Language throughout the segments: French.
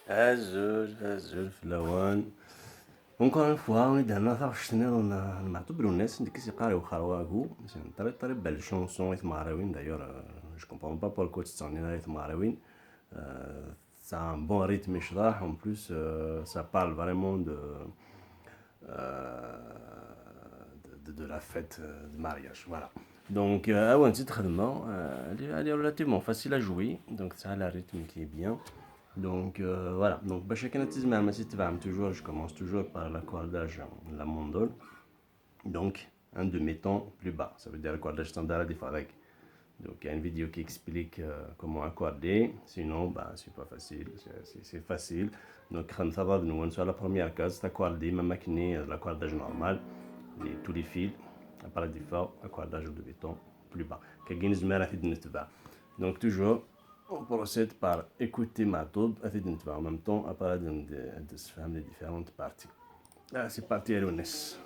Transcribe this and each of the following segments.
Azul, Flawan. Encore une fois, on est dans notre chaîne, on a marteau brunès, on dit que c'est carré au Kharouagou. C'est une très très belle chanson, et Marawin d'ailleurs. Je comprends pas pourquoi tu t'en es là, Marawin. Ça a un bon rythme, en plus, ça parle vraiment euh, de la fête de mariage. Voilà. Donc, un titre elle est relativement facile à jouer, donc ça a le rythme qui est bien. Donc voilà, donc chacun toujours, je commence toujours par l'accordage la mandole. Donc un demi-ton plus bas, ça veut dire l'accordage standard des farag. Donc il y a une vidéo qui explique comment accorder, sinon c'est pas facile, c'est facile. Donc nous sur la première case, c'est accorder ma machine l'accordage normal, tous les fils, appareil d'effort, accordage de béton plus bas. Donc toujours on procède par écouter ma tube en même temps à parler de les différentes parties. Ah, c'est parti, Elonis.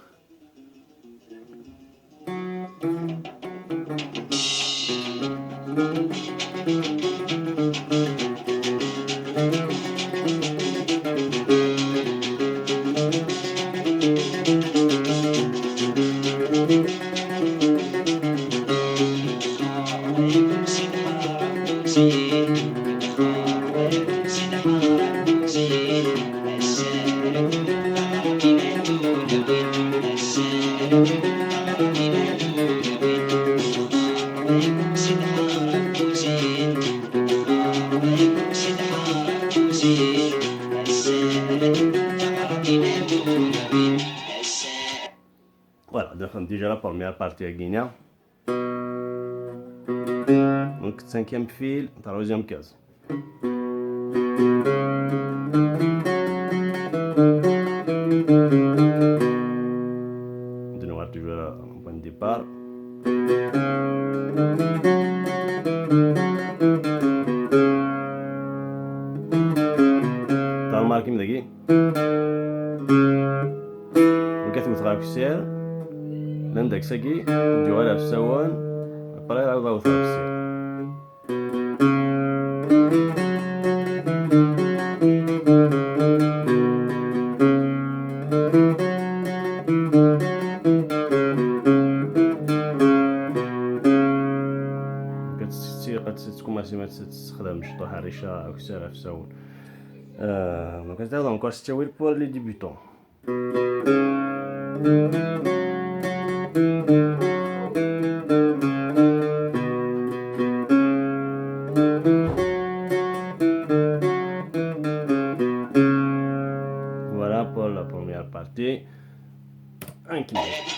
Voilà, donc déjà la première partie à Guinée. Donc cinquième fil, troisième case. De nouveau toujours un point de départ. T'as remarqué مدقي وكتبت غاك السير لندك سقي جوالها في السوان après عاود غاوت غاك السير. قد تكون ما تستخدم شطوح الريشة أو كسارة في الساون. Donc c'est encore c'est pour les débutants. Voilà pour la première partie. Un kilomètre.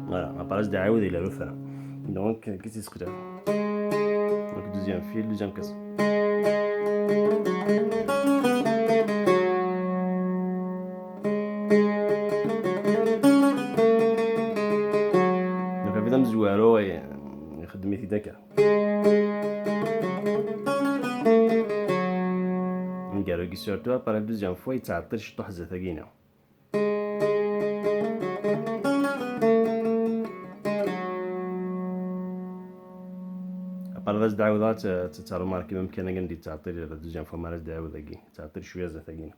Voilà, on va parler de Aoud et il a le fer. Donc, qu'est-ce que c'est? Donc, deuxième fil, deuxième casse. Donc, évidemment, Zouaro et خدمي في دكا. نقالو كي surtout par la deuxième fois يتعطل شطوح زثاقينا. قال دعوضات تتعرض ماركي ممكن عندي تعطيل la deuxième fois مالز دعوض أجي تعطيل شوية زثاقينا.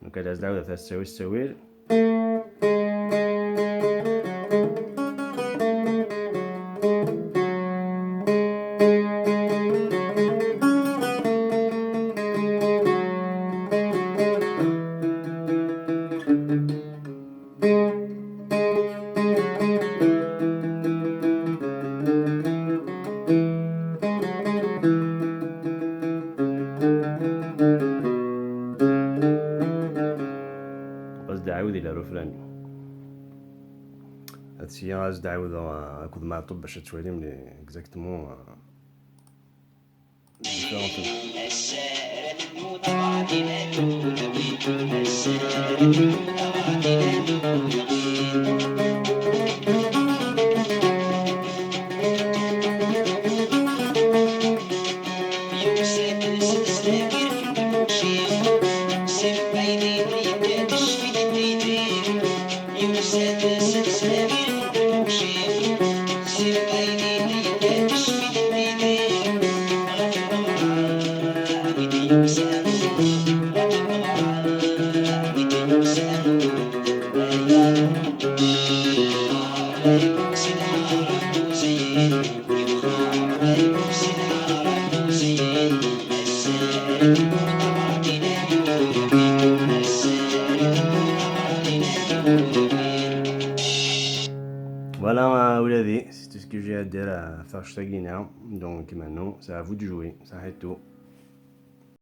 Donc elle a دعوض تسوي بس دعوض إلى رفراني. هادشي غاز دعوض أكون مع طب باش تولي ملي اكزاكتومون différentes. Voilà, Ouladi, c'est tout ce que j'ai à dire à Farchtagina. Donc maintenant, c'est à vous de jouer. Ça arrête tout.